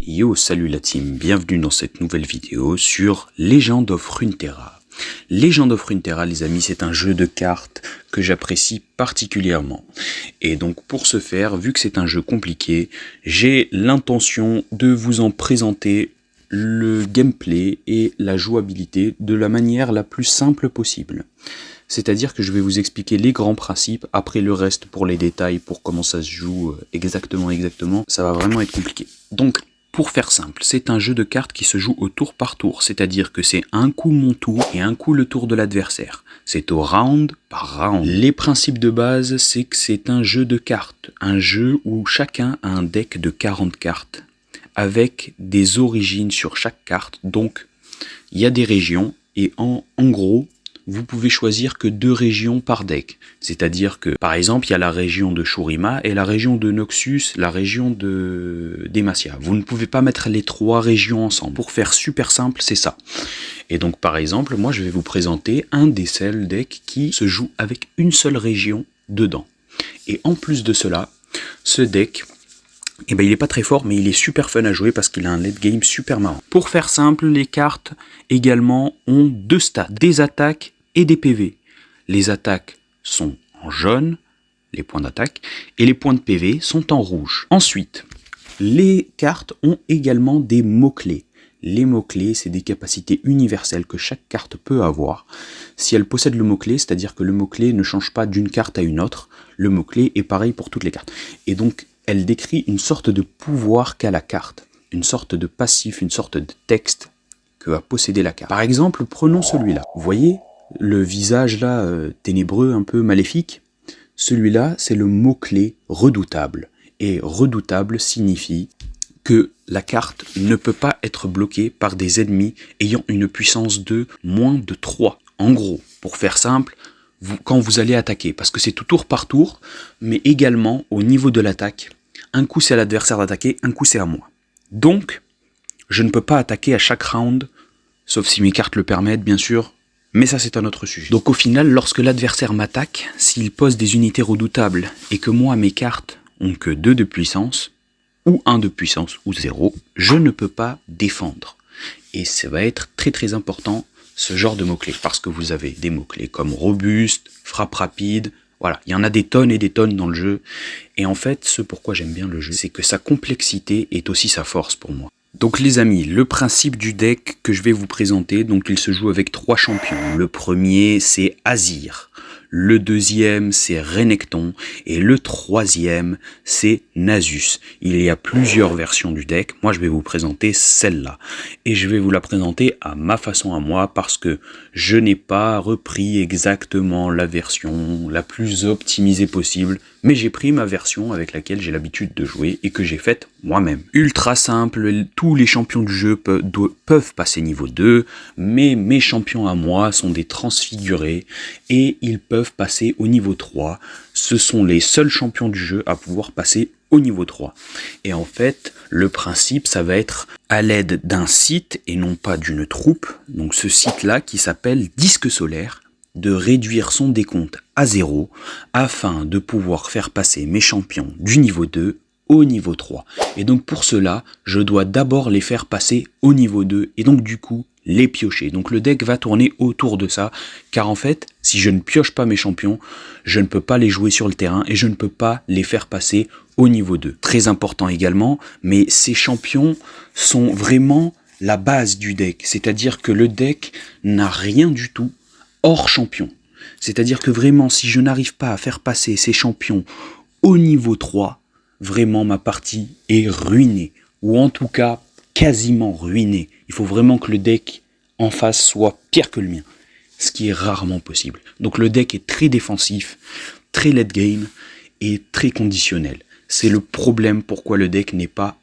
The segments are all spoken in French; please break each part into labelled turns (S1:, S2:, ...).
S1: Yo, salut la team, bienvenue dans cette nouvelle vidéo sur Legend of Runeterra. Legend of Runeterra, les amis, c'est un jeu de cartes que j'apprécie particulièrement. Et donc pour ce faire, vu que c'est un jeu compliqué, j'ai l'intention de vous en présenter le gameplay et la jouabilité de la manière la plus simple possible. C'est-à-dire que je vais vous expliquer les grands principes, après le reste pour les détails, pour comment ça se joue exactement, ça va vraiment être compliqué. Donc, pour faire simple, c'est un jeu de cartes qui se joue au tour par tour, c'est-à-dire que c'est un coup mon tour et un coup le tour de l'adversaire. C'est au round par round. Les principes de base, c'est que c'est un jeu de cartes, un jeu où chacun a un deck de 40 cartes, avec des origines sur chaque carte, donc il y a des régions, et en gros, vous pouvez choisir que 2 régions par deck. C'est-à-dire que, par exemple, il y a la région de Shurima et la région de Noxus, la région de Demacia. Vous ne pouvez pas mettre les 3 régions ensemble. Pour faire super simple, c'est ça. Et donc, par exemple, moi, je vais vous présenter un des seuls decks qui se joue avec une seule région dedans. Et en plus de cela, ce deck, il est pas très fort, mais il est super fun à jouer parce qu'il a un late game super marrant. Pour faire simple, les cartes également ont 2 stats, des attaques et des PV. Les attaques sont en jaune, les points d'attaque, et les points de PV sont en rouge. Ensuite, les cartes ont également des mots-clés. Les mots-clés, c'est des capacités universelles que chaque carte peut avoir. Si elle possède le mot-clé, c'est-à-dire que le mot-clé ne change pas d'une carte à une autre, le mot-clé est pareil pour toutes les cartes. Et donc, elle décrit une sorte de pouvoir qu'a la carte, une sorte de passif, une sorte de texte que va posséder la carte. Par exemple, prenons celui-là. Vous voyez le visage là, ténébreux, un peu maléfique? Celui-là, c'est le mot-clé redoutable. Et redoutable signifie que la carte ne peut pas être bloquée par des ennemis ayant une puissance de moins de 3. En gros, pour faire simple, quand vous allez attaquer, parce que c'est tout tour par tour, mais également au niveau de l'attaque, un coup c'est à l'adversaire d'attaquer, un coup c'est à moi. Donc, je ne peux pas attaquer à chaque round, sauf si mes cartes le permettent bien sûr, mais ça c'est un autre sujet. Donc au final, lorsque l'adversaire m'attaque, s'il pose des unités redoutables et que moi mes cartes ont que 2 de puissance, ou 1 de puissance, ou 0, je ne peux pas défendre. Et ça va être très très important, ce genre de mots-clés, parce que vous avez des mots-clés comme robuste, frappe rapide, voilà, il y en a des tonnes et des tonnes dans le jeu, et en fait, ce pourquoi j'aime bien le jeu, c'est que sa complexité est aussi sa force pour moi. Donc les amis, le principe du deck que je vais vous présenter, donc il se joue avec 3 champions. Le premier, c'est Azir. Le deuxième, c'est Renekton. Et le troisième, c'est Nasus. Il y a plusieurs versions du deck. Moi, je vais vous présenter celle-là. Et je vais vous la présenter à ma façon à moi parce que je n'ai pas repris exactement la version la plus optimisée possible. Mais j'ai pris ma version avec laquelle j'ai l'habitude de jouer et que j'ai faite moi-même. Ultra simple, tous les champions du jeu peuvent passer niveau 2, mais mes champions à moi sont des transfigurés et ils peuvent passer au niveau 3. Ce sont les seuls champions du jeu à pouvoir passer au niveau 3. Et en fait, le principe, ça va être à l'aide d'un site et non pas d'une troupe, donc ce site-là qui s'appelle Disque Solaire, de réduire son décompte à 0 afin de pouvoir faire passer mes champions du niveau 2 au niveau 3. Et donc pour cela, je dois d'abord les faire passer au niveau 2 et donc du coup les piocher. Donc le deck va tourner autour de ça, car en fait, si je ne pioche pas mes champions, je ne peux pas les jouer sur le terrain et je ne peux pas les faire passer au niveau 2. Très important également, mais ces champions sont vraiment la base du deck, c'est-à-dire que le deck n'a rien du tout hors champion. C'est-à-dire que vraiment, si je n'arrive pas à faire passer ces champions au niveau 3, vraiment ma partie est ruinée. Ou en tout cas, quasiment ruinée. Il faut vraiment que le deck en face soit pire que le mien. Ce qui est rarement possible. Donc le deck est très défensif, très late game et très conditionnel. C'est le problème pourquoi le deck n'est pas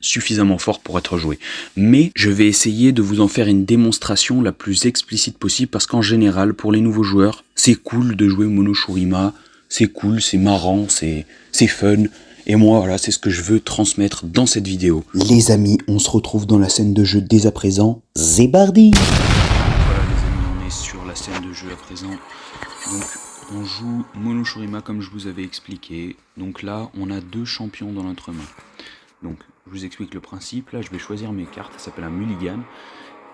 S1: suffisamment fort pour être joué. Mais je vais essayer de vous en faire une démonstration la plus explicite possible parce qu'en général, pour les nouveaux joueurs, c'est cool de jouer Mono Shurima, c'est cool, c'est marrant, c'est fun. Et moi, voilà, c'est ce que je veux transmettre dans cette vidéo. Les amis, on se retrouve dans la scène de jeu dès à présent. Zébardi! Voilà les amis, on est sur la scène de jeu à présent. Donc, on joue Mono Shurima comme je vous avais expliqué. Donc là, on a 2 champions dans notre main. Donc je vous explique le principe. Là, je vais choisir mes cartes, ça s'appelle un mulligan.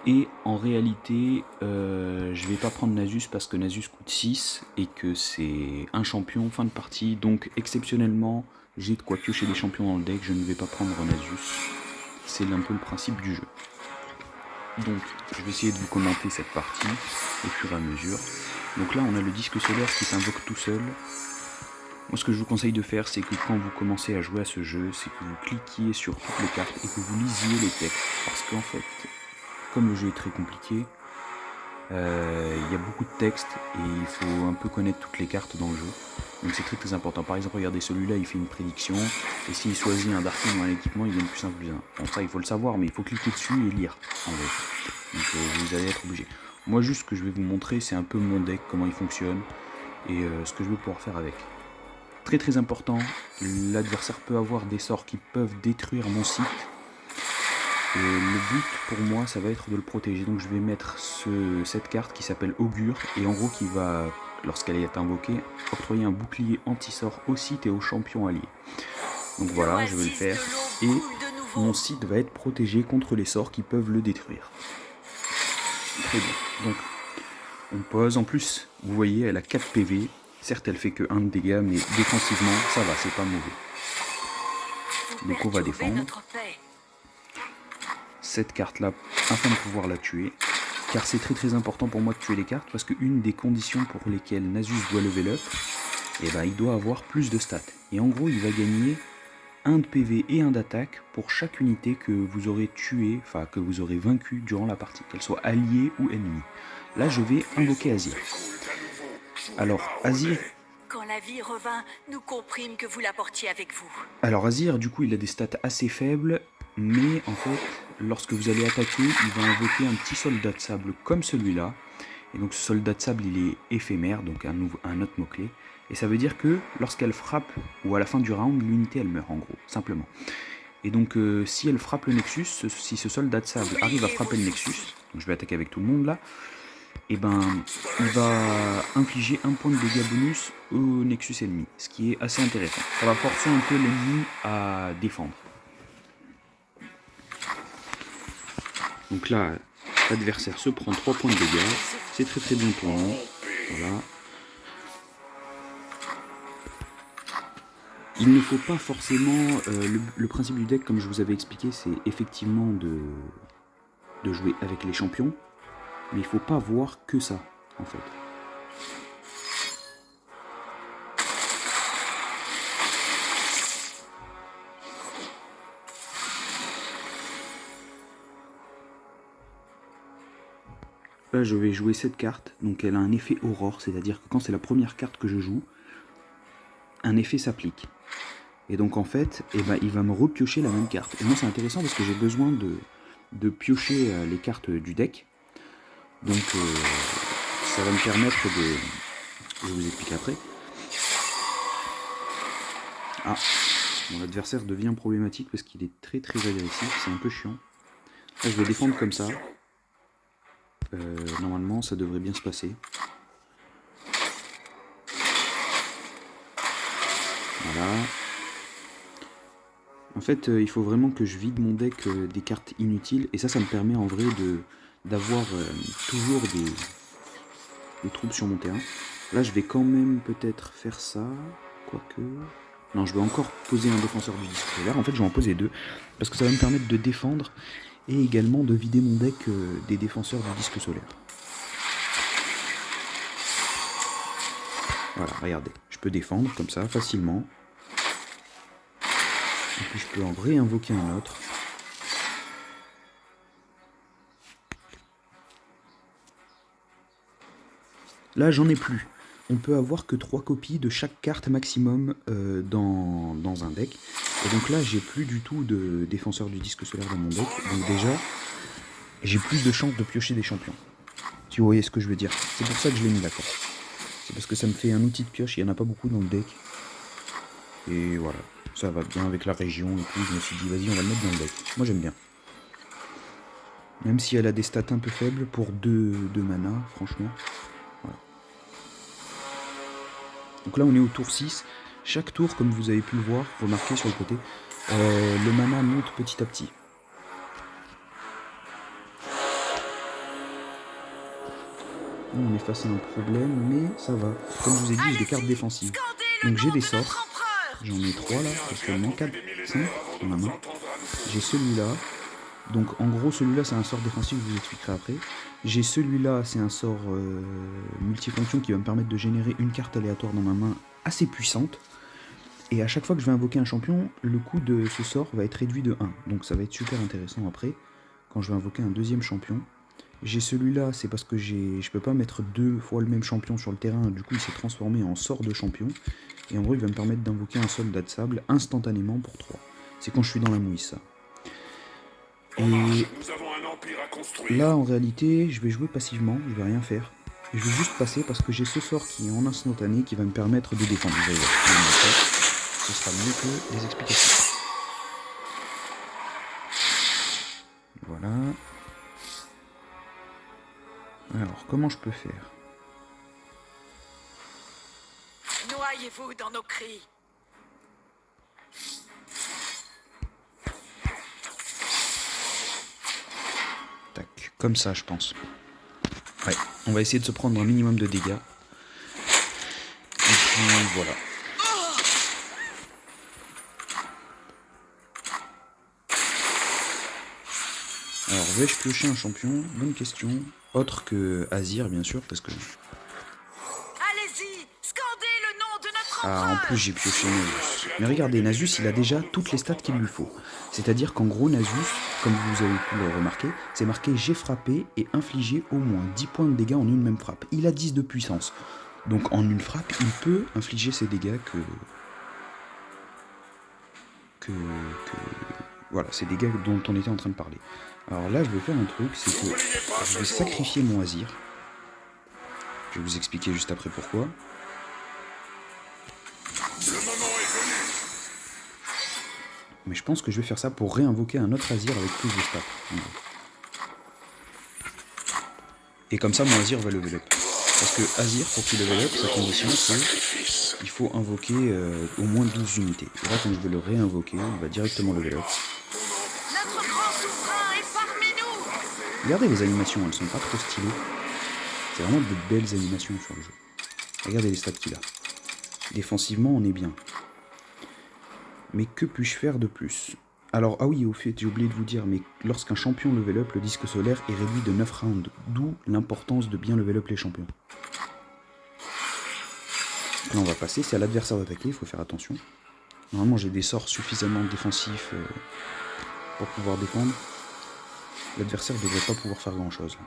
S1: Et en réalité, je vais pas prendre Nasus parce que Nasus coûte 6 et que c'est un champion fin de partie. Donc exceptionnellement, j'ai de quoi piocher des champions dans le deck, je ne vais pas prendre Nasus. C'est un peu le principe du jeu. Donc je vais essayer de vous commenter cette partie au fur et à mesure. Donc là on a le disque solaire qui s'invoque tout seul. Moi ce que je vous conseille de faire, c'est que quand vous commencez à jouer à ce jeu, c'est que vous cliquiez sur toutes les cartes et que vous lisiez les textes. Parce qu'en fait, comme le jeu est très compliqué, il y a beaucoup de textes et il faut un peu connaître toutes les cartes dans le jeu. Donc c'est très très important. Par exemple, regardez celui-là, il fait une prédiction. Et s'il choisit un Darkin ou un équipement, il gagne plus 1 plus 1. Bon, ça il faut le savoir, mais il faut cliquer dessus et lire en vrai. Donc vous allez être obligé. Moi juste ce que je vais vous montrer, c'est un peu mon deck, comment il fonctionne et ce que je vais pouvoir faire avec. Très très important, l'adversaire peut avoir des sorts qui peuvent détruire mon site. Et le but pour moi, ça va être de le protéger. Donc je vais mettre cette carte qui s'appelle Augure et en gros qui va, lorsqu'elle est invoquée, octroyer un bouclier anti-sort au site et aux champions alliés. Donc voilà, je vais le faire. Et mon site va être protégé contre les sorts qui peuvent le détruire. Très bien. Donc on pose. En plus, vous voyez, elle a 4 PV. Certes, elle fait que 1 de dégâts, mais défensivement, ça va, c'est pas mauvais. Donc on va défendre cette carte-là afin de pouvoir la tuer. Car c'est très très important pour moi de tuer les cartes, parce qu'une des conditions pour lesquelles Nasus doit level up, et ben, il doit avoir plus de stats. Et en gros, il va gagner 1 de PV et 1 d'attaque pour chaque unité que vous aurez tué, enfin que vous aurez vaincu durant la partie, qu'elle soit alliée ou ennemie. Là, je vais invoquer Azir. Alors, Azir...
S2: Quand la vie revint, nous comprîmes que vous l'apportiez avec vous.
S1: Alors, Azir, du coup, il a des stats assez faibles, mais en fait, lorsque vous allez attaquer, il va invoquer un petit soldat de sable comme celui-là. Et donc, ce soldat de sable, il est éphémère, donc un autre mot-clé. Et ça veut dire que lorsqu'elle frappe, ou à la fin du round, l'unité, elle meurt, en gros, simplement. Et donc, si elle frappe le Nexus, si ce soldat de sable arrive à frapper le Nexus, donc je vais attaquer avec tout le monde là, et ben, il va infliger 1 point de dégâts bonus au Nexus ennemi, ce qui est assez intéressant. Ça va forcer un peu l'ennemi à défendre. Donc là, l'adversaire se prend 3 points de dégâts, c'est très très bien pour nous. Voilà. Il ne faut pas forcément... le principe du deck, comme je vous avais expliqué, c'est effectivement de jouer avec les champions, mais il ne faut pas voir que ça, en fait. Là, je vais jouer cette carte, donc elle a un effet aurore, c'est-à-dire que quand c'est la première carte que je joue, un effet s'applique. Et donc en fait, eh ben, il va me repiocher la même carte. Et moi c'est intéressant parce que j'ai besoin de piocher les cartes du deck. Donc ça va me permettre de... Je vous explique après. Ah, mon adversaire devient problématique parce qu'il est très très agressif, c'est un peu chiant. Là je vais défendre comme ça. Normalement ça devrait bien se passer. Voilà. En fait, il faut vraiment que je vide mon deck des cartes inutiles. Et ça me permet en vrai d'avoir toujours des troupes sur mon terrain. Là, je vais quand même peut-être faire ça. Quoique... Non, je vais encore poser un défenseur du disque solaire. En fait, je vais en poser 2. Parce que ça va me permettre de défendre. Et également de vider mon deck des défenseurs du disque solaire. Voilà, regardez. Je peux défendre comme ça, facilement. Et puis je peux en réinvoquer un autre. Là, j'en ai plus. On peut avoir que 3 copies de chaque carte maximum dans un deck. Et donc là, j'ai plus du tout de défenseur du disque solaire dans mon deck. Donc déjà, j'ai plus de chances de piocher des champions. Si vous voyez ce que je veux dire. C'est pour ça que je l'ai mis d'accord. C'est parce que ça me fait un outil de pioche. Il n'y en a pas beaucoup dans le deck. Et voilà. Ça va bien avec la région et tout. Je me suis dit, vas-y, on va le mettre dans le deck. Moi, j'aime bien. Même si elle a des stats un peu faibles pour 2 mana, franchement. Voilà. Donc là, on est au tour 6. Chaque tour, comme vous avez pu le voir, remarquez sur le côté, Le mana monte petit à petit. On est face à un problème, mais ça va. Comme je vous ai dit, j'ai des cartes défensives. Donc j'ai des sorts. J'en ai 3 là, actuellement 4, 5 dans la main. J'ai celui-là. Donc en gros, celui-là c'est un sort défensif, je vous expliquerai après. J'ai celui-là, c'est un sort multifonction qui va me permettre de générer une carte aléatoire dans ma main assez puissante. Et à chaque fois que je vais invoquer un champion, le coût de ce sort va être réduit de 1. Donc ça va être super intéressant après, quand je vais invoquer un deuxième champion. J'ai celui-là, c'est parce que je peux pas mettre 2 fois le même champion sur le terrain, du coup il s'est transformé en sort de champion. Et en gros il va me permettre d'invoquer un soldat de sable instantanément pour 3. C'est quand je suis dans la mouise ça. Et là en réalité je vais jouer passivement, je vais rien faire. Je vais juste passer parce que j'ai ce sort qui est en instantané qui va me permettre de défendre. Vous allez voir, ce sera mieux que les explications. Voilà. Alors, comment je peux faire?
S2: Noyez-vous dans nos cris.
S1: Tac, comme ça, je pense. Ouais, on va essayer de se prendre un minimum de dégâts. Et puis, voilà. Alors, vais-je piocher un champion? Bonne question. Autre que Azir, bien sûr, parce que...
S2: Allez-y, scandez le nom de notre
S1: Ah,
S2: empereur.
S1: en plus j'ai pioché Nasus. Mais regardez, Nasus, il a déjà toutes les stats qu'il lui faut. C'est-à-dire qu'en gros, Nasus, comme vous avez pu le remarquer, c'est marqué « J'ai frappé et infligé au moins 10 points de dégâts en une même frappe ». Il a 10 de puissance. Donc en une frappe, il peut infliger ces dégâts voilà, ces dégâts dont on était en train de parler. Alors là, je vais faire un truc, c'est que je vais sacrifier mon Azir. Je vais vous expliquer juste après pourquoi. Mais je pense que je vais faire ça pour réinvoquer un autre Azir avec plus de stats. Et comme ça, mon Azir va level up. Parce que Azir, pour qu'il level up, sa condition, c'est qu'il faut invoquer au moins 12 unités. Et là, quand je vais le réinvoquer, il va directement level up.
S2: Notre grand souverain est parmi nous.
S1: Regardez les animations, elles sont pas trop stylées. C'est vraiment de belles animations sur le jeu. Regardez les stats qu'il a. Défensivement, on est bien. Mais que puis-je faire de plus? Alors, ah oui, au fait, j'ai oublié de vous dire, mais lorsqu'un champion level up, le disque solaire est réduit de 9 rounds. D'où l'importance de bien level up les champions. Là, on va passer. C'est à l'adversaire d'attaquer, il faut faire attention. Normalement, j'ai des sorts suffisamment défensifs pour pouvoir défendre. L'adversaire ne devrait pas pouvoir faire grand-chose.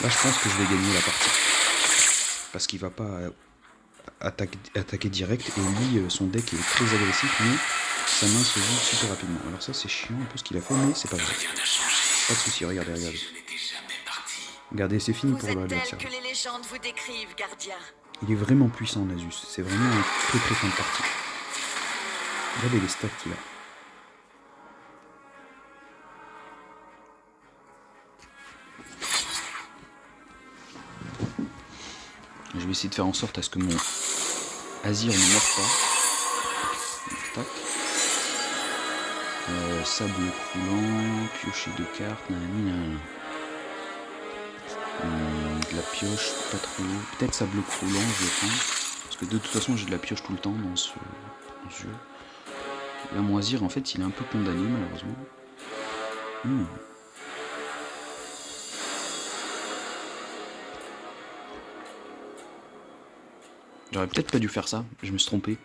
S1: Là, je pense que je vais gagner la partie. Parce qu'il va pas attaquer direct. Et lui, son deck est très agressif, mais sa main se vide super rapidement. Alors ça, c'est chiant un peu ce qu'il a fait, mais c'est pas grave. Pas de soucis, regardez, regardez. Regardez, c'est fini pour l'adversaire.
S2: Que les légendes vous décrivent, gardien.
S1: Il est vraiment puissant, Nasus. C'est vraiment un très très fin de partie. Regardez les stats qu'il a. Je vais essayer de faire en sorte à ce que mon Azir ne meure pas. Tac. Sable croulant, piocher de cartes, nanani. De la pioche, pas trop. Peut-être sable croulant, je vais prendre. Parce que de toute façon, j'ai de la pioche tout le temps dans ce jeu. Là, mon Azir, en fait, il est un peu condamné, malheureusement. J'aurais peut-être pas dû faire ça, je me suis trompé.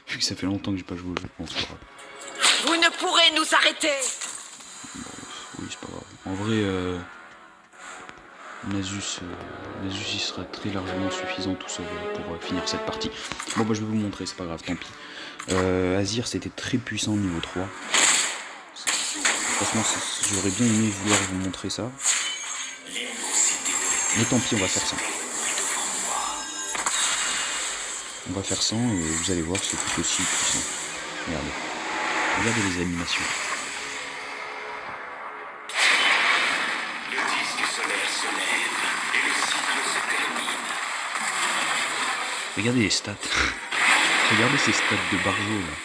S1: Vu que ça fait longtemps que j'ai pas joué au jeu, bon, c'est pas grave.
S2: Vous ne pourrez nous arrêter.
S1: Oui, c'est pas grave. En vrai, Nasus, il sera très largement suffisant tout seul pour finir cette partie. Bon, bah je vais vous montrer, c'est pas grave, tant pis. Azir, c'était très puissant au niveau 3. Franchement, j'aurais bien aimé vouloir vous montrer ça. Mais tant pis, on va faire ça. On va faire 100 et vous allez voir, c'est tout aussi puissant. Regardez. Regardez les animations.
S3: Le disque solaire se lève et le cycle se termine.
S1: Regardez les stats. Regardez ces stats de Barjo là.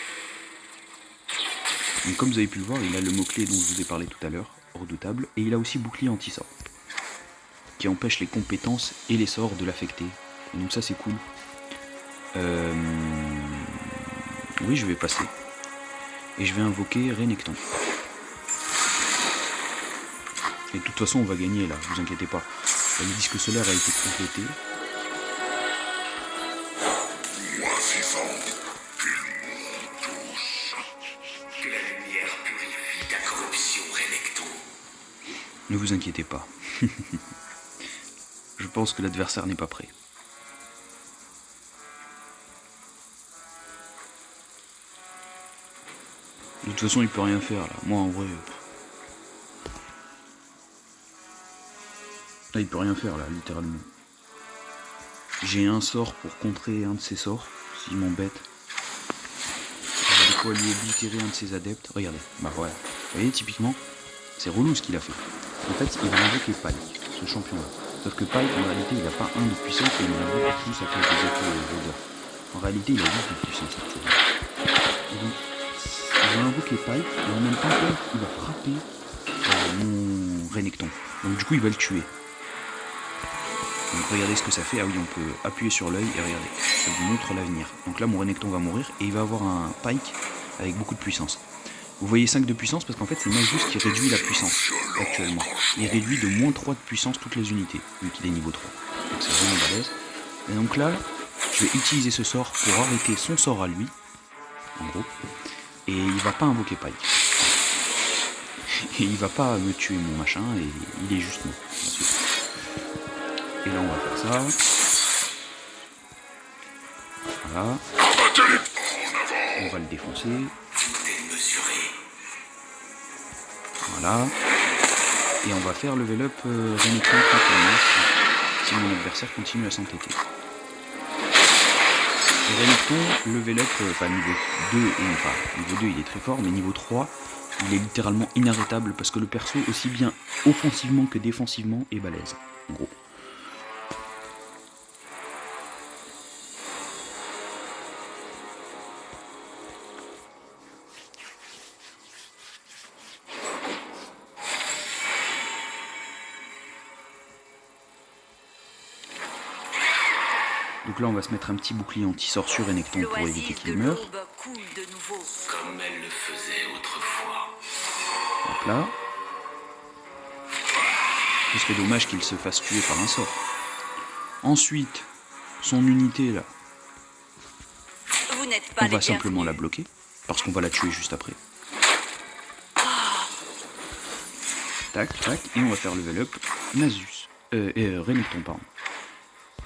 S1: Donc comme vous avez pu le voir, il a le mot-clé dont je vous ai parlé tout à l'heure, redoutable, et il a aussi bouclier anti-sort, qui empêche les compétences et les sorts de l'affecter. Donc ça c'est cool. Oui, je vais passer. Et je vais invoquer Renekton. Et de toute façon on va gagner là, vous inquiétez pas. Le disque solaire a été complété.
S3: Que la lumière purifie ta corruption, Renekton.
S1: Ne vous inquiétez pas. Je pense que l'adversaire n'est pas prêt. De toute façon il peut rien faire là. Moi en vrai... Là il peut rien faire là, littéralement. J'ai un sort pour contrer un de ses sorts, s'il m'embête. De quoi lui oblitérer un de ses adeptes. Regardez, bah voilà. Vous voyez, typiquement, c'est relou ce qu'il a fait. En fait, il va invoquer Pike, ce champion-là. Sauf que Pike, en réalité, il n'a pas 1 de puissance, mais il en a beaucoup plus à cause des effets d'odeur. En réalité, il a 8 de puissance actuellement. Et donc, il va invoquer Pike, et en même temps, Pike, il va frapper mon Renekton. Donc du coup, il va le tuer. Donc regardez ce que ça fait. Ah oui, on peut appuyer sur l'œil et regardez, ça vous montre l'avenir. Donc là, mon Renekton va mourir et il va avoir un Pike avec beaucoup de puissance. Vous voyez 5 de puissance parce qu'en fait, c'est Nasus qui réduit la puissance actuellement. Il réduit de moins 3 de puissance toutes les unités, vu qu'il est niveau 3. Donc c'est vraiment balèze. Et donc là, je vais utiliser ce sort pour arrêter son sort à lui, en gros. Et il va pas invoquer Pike. Et il va pas me tuer mon machin, et il est juste mort. Et là on va faire ça. Voilà. On va le défoncer. Voilà. Et on va faire level up Renekton tranquillement si mon adversaire continue à s'entêter. Renekton, level up, niveau 2, enfin niveau 2 il est très fort, mais niveau 3, il est littéralement inarrêtable parce que le perso, aussi bien offensivement que défensivement, est balèze, en gros. Donc là on va se mettre un petit bouclier anti-sort sur Renekton pour éviter qu'il meure.
S3: Comme elle le faisait autrefois.
S1: Hop là. Ce serait dommage qu'il se fasse tuer par un sort. Ensuite, son unité là, on va simplement la bloquer, parce qu'on va la tuer juste après. Tac, tac, et on va faire level up Nasus. Renekton, pardon.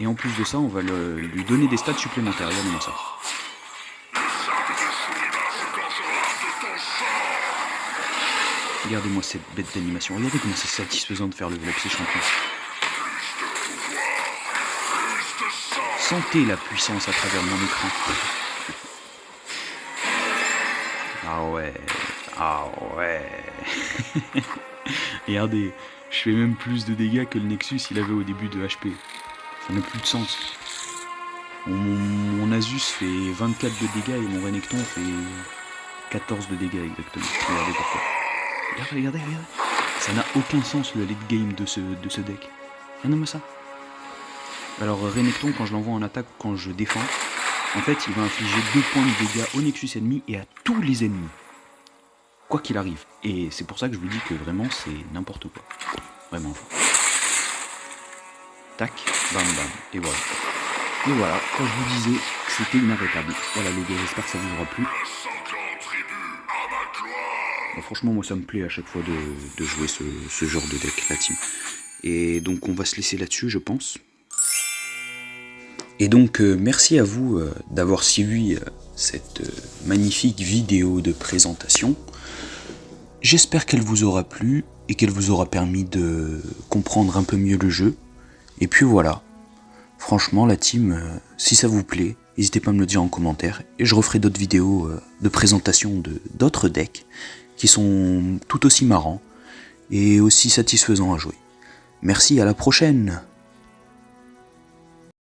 S1: Et en plus de ça, on va lui donner des stats supplémentaires, regardez-moi ça. Regardez-moi cette bête d'animation, regardez comment c'est satisfaisant de faire level up ces champions. Sentez la puissance à travers mon écran. Ah ouais, ah ouais. Regardez, je fais même plus de dégâts que le Nexus il avait au début de HP. Ça n'a plus de sens. Mon Nasus fait 24 de dégâts et mon Renekton fait 14 de dégâts exactement. Regardez pourquoi. Regardez. Ça n'a aucun sens le late game de ce deck. Regardez-moi ça. Alors Renekton, quand je l'envoie en attaque, quand je défends, en fait il va infliger 2 points de dégâts au Nexus ennemi et à tous les ennemis. Quoi qu'il arrive. Et c'est pour ça que je vous dis que vraiment c'est n'importe quoi. Vraiment. Tac, bam bam, et voilà. Et voilà, quand je vous disais que c'était inarrêtable. Voilà les gars, j'espère que ça vous aura plu. Bon, franchement, moi ça me plaît à chaque fois de jouer ce genre de deck, la team. Et donc on va se laisser là-dessus, je pense. Et donc merci à vous d'avoir suivi cette magnifique vidéo de présentation. J'espère qu'elle vous aura plu et qu'elle vous aura permis de comprendre un peu mieux le jeu. Et puis voilà, franchement la team, si ça vous plaît, n'hésitez pas à me le dire en commentaire, et je referai d'autres vidéos de présentation d'autres decks, qui sont tout aussi marrants, et aussi satisfaisants à jouer. Merci, à la prochaine!